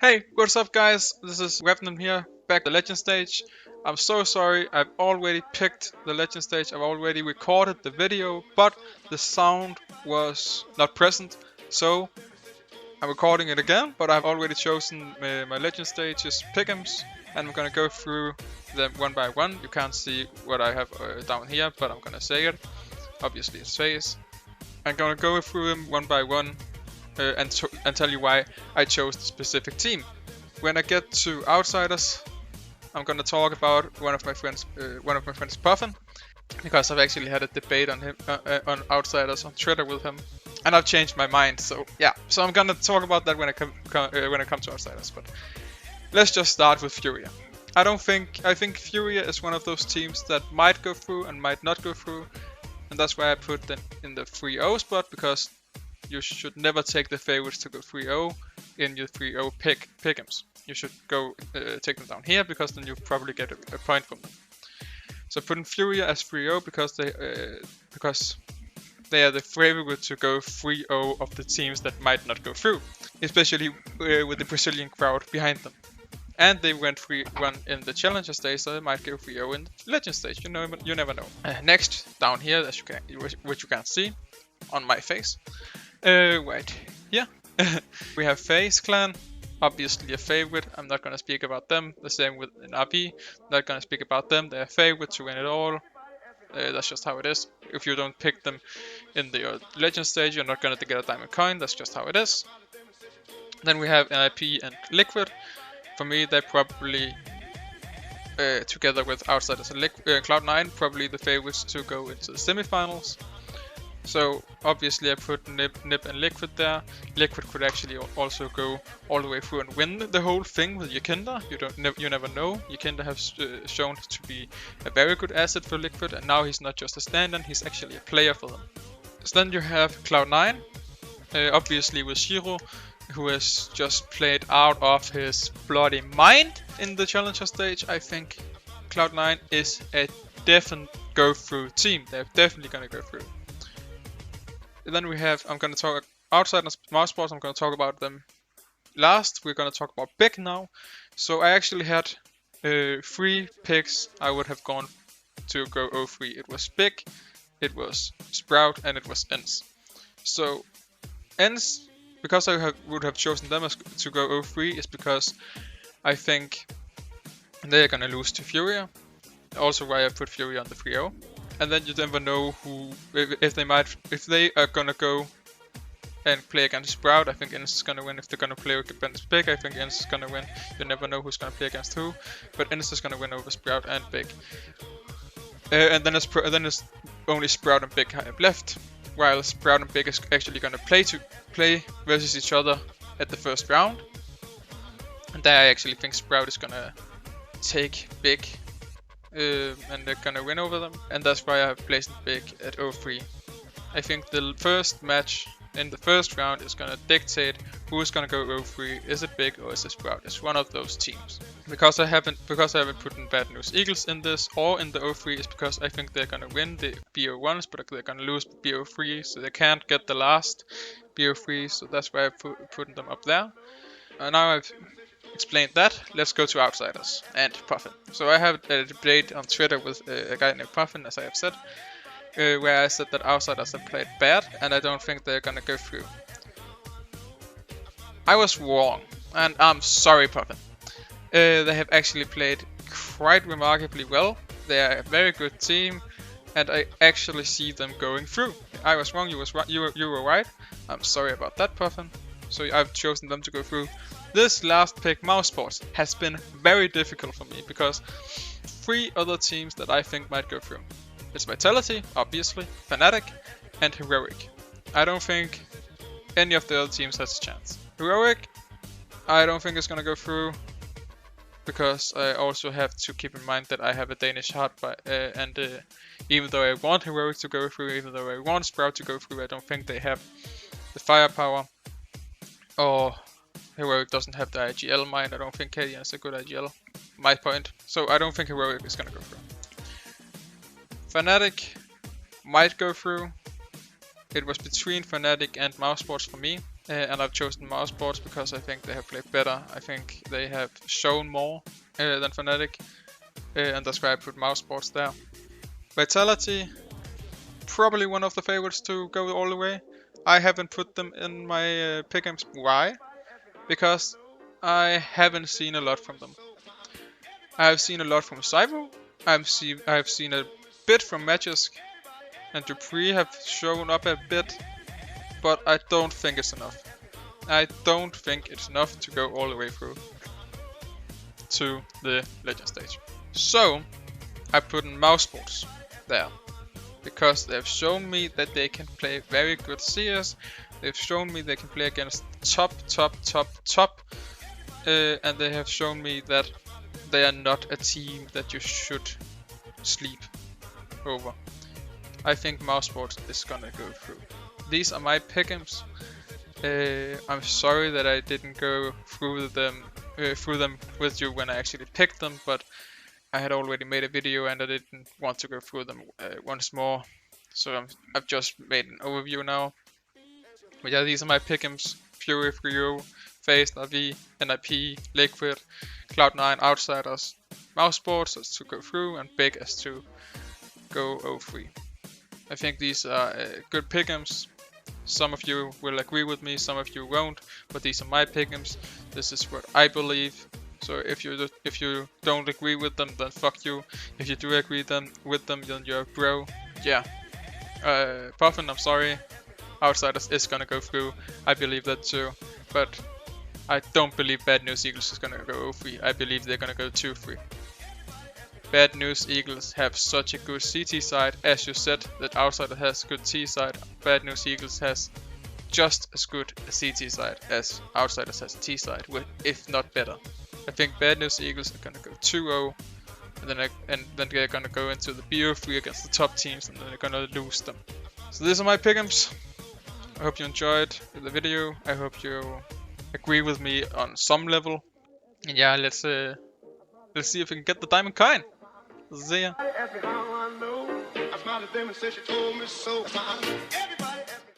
Hey, what's up guys? This is Revenant here, back at the Legend stage. I'm so sorry, I've already picked the Legend stage, I've already recorded the video, but the sound was not present, so I'm recording it again, but I've already chosen my Legend stages, Pickems, and I'm gonna go through them one by one. You can't see what I have down here, but I'm gonna say it. Obviously it's FAZE. I'm gonna go through them one by one and tell you why I chose the specific team. When I get to Outsiders, I'm gonna talk about one of my friends, Puffin, because I've actually had a debate on him on Outsiders on Twitter with him, and I've changed my mind. So yeah, so I'm gonna talk about that when I come to Outsiders. But let's just start with FURIA. I think FURIA is one of those teams that might go through and might not go through, and that's why I put them in the 3-0 spot, because you should never take the favorites to go 3-0 in your 3-0 Pickems. You should go take them down here, because then you probably get a point from them. So putting Furia as 3-0 because they are the favorite to go 3-0 of the teams that might not go through, especially with the Brazilian crowd behind them. And they went 3-1 in the Challenger stage, so they might go 3-0 in the Legend stage. You never know. Next, down here, which you can't see on my face. Right here, we have FaZe Clan, obviously a favorite. I'm not gonna speak about them. The same with NAVI, not gonna speak about them. They're a favorite to win it all. That's just how it is. If you don't pick them in the Legend stage, you're not gonna get a diamond coin. That's just how it is. Then we have NIP and Liquid. For me, they're probably together with Outsiders and Cloud9, probably the favorites to go into the semifinals. So obviously I put Nip and Liquid there. Liquid could actually also go all the way through and win the whole thing with Yakinda. You never know. Yakinda has shown to be a very good asset for Liquid, and now he's not just a stand-in, he's actually a player for them. So then you have Cloud9, obviously with Shiro, who has just played out of his bloody mind in the Challenger stage. I think Cloud9 is a definite go-through team. They're definitely gonna go through. Then we have, I'm going to talk Outsiders, Mousesports, I'm going to talk about them last. We're going to talk about Big now. So I actually had 3 picks I would have gone to go 0-3. It was Big, it was Sprout, and it was Ens. So Ens, because I would have chosen them to go 0-3, is because I think they're going to lose to Furia. Also why I put Furia on the 3-0. And then you never know if they are gonna go and play against Sprout. I think Ens is gonna win. If they're gonna play against Big, I think Ens is gonna win. You never know who's gonna play against who, but Ens is gonna win over Sprout and Big. And then it's only Sprout and Big left, while Sprout and Big is actually gonna play versus each other at the first round. And there I actually think Sprout is gonna take Big. And they're gonna win over them, and that's why I have placed Big at 0-3. I think the first match in the first round is gonna dictate who is gonna go 0-3. Is it Big or is it Sprout? It's one of those teams. Because I haven't put in Bad News Eagles in this or in the 0-3 is because I think they're gonna win the BO1s, but they're gonna lose the BO3, so they can't get the last BO3. So that's why I put them up there. Now I've explained that, let's go to Outsiders and Puffin. So I have a debate on Twitter with a guy named Puffin, as I have said, where I said that Outsiders have played bad and I don't think they're gonna go through. I was wrong, and I'm sorry, Puffin. They have actually played quite remarkably well. They are a very good team, and I actually see them going through. I was wrong, you were right. I'm sorry about that, Puffin. So I've chosen them to go through. This last pick, Mousesports, has been very difficult for me because 3 other teams that I think might go through. It's Vitality, obviously, Fnatic, and Heroic. I don't think any of the other teams has a chance. Heroic, I don't think it's gonna go through, because I also have to keep in mind that I have a Danish heart, and even though I want Heroic to go through, even though I want Sprout to go through, I don't think they have the firepower, or Heroic doesn't have the IGL mind. I don't think KDN is a good IGL, my point. So I don't think Heroic is gonna go through. Fnatic might go through. It was between Fnatic and Mousesports for me. and I've chosen Mouse Sports because I think they have played better. I think they have shown more than Fnatic, and that's why I put Mouse Sports there. Vitality, probably one of the favorites to go all the way. I haven't put them in my Pickems. Why? Because I haven't seen a lot from them. I have seen a lot from Cybo. I've seen a bit from Magisk, and Dupree have shown up a bit, but I don't think it's enough. I don't think it's enough to go all the way through to the Legend stage. So I put in Mouse Sports there because they have shown me that they can play very good CS. They've shown me they can play against top, and they have shown me that they are not a team that you should sleep over. I think Mouse Sports is gonna go through. These are my Pickems. I'm sorry that I didn't go through them with you when I actually picked them, but I had already made a video and I didn't want to go through them once more. So I've just made an overview now. But yeah, these are my Pickems: FURIA, FRIO, FAZE, NAVI, NIP, Liquid, Cloud9, Outsiders, Mouse Sports as to go through, and Big as to go 0-3. I think these are good Pickems. Some of you will agree with me, some of you won't, but these are my Pickems. This is what I believe. So if you don't agree with them, then fuck you. If you do agree with them, then you're a bro. Yeah. Puffin, I'm sorry. Outsiders is gonna go through. I believe that too. But I don't believe Bad News Eagles is gonna go 0-3. I believe they're gonna go 2-3. Bad News Eagles have such a good CT side. As you said, that Outsider has good T side. Bad News Eagles has just as good a CT side as Outsiders has a T side, if not better. I think Bad News Eagles are gonna go 2-0, and then they're gonna go into the BO3 against the top teams, and then they're gonna lose them. So these are my Pickems. I hope you enjoyed the video. I hope you agree with me on some level. And yeah, let's see if we can get the diamond coin. See ya.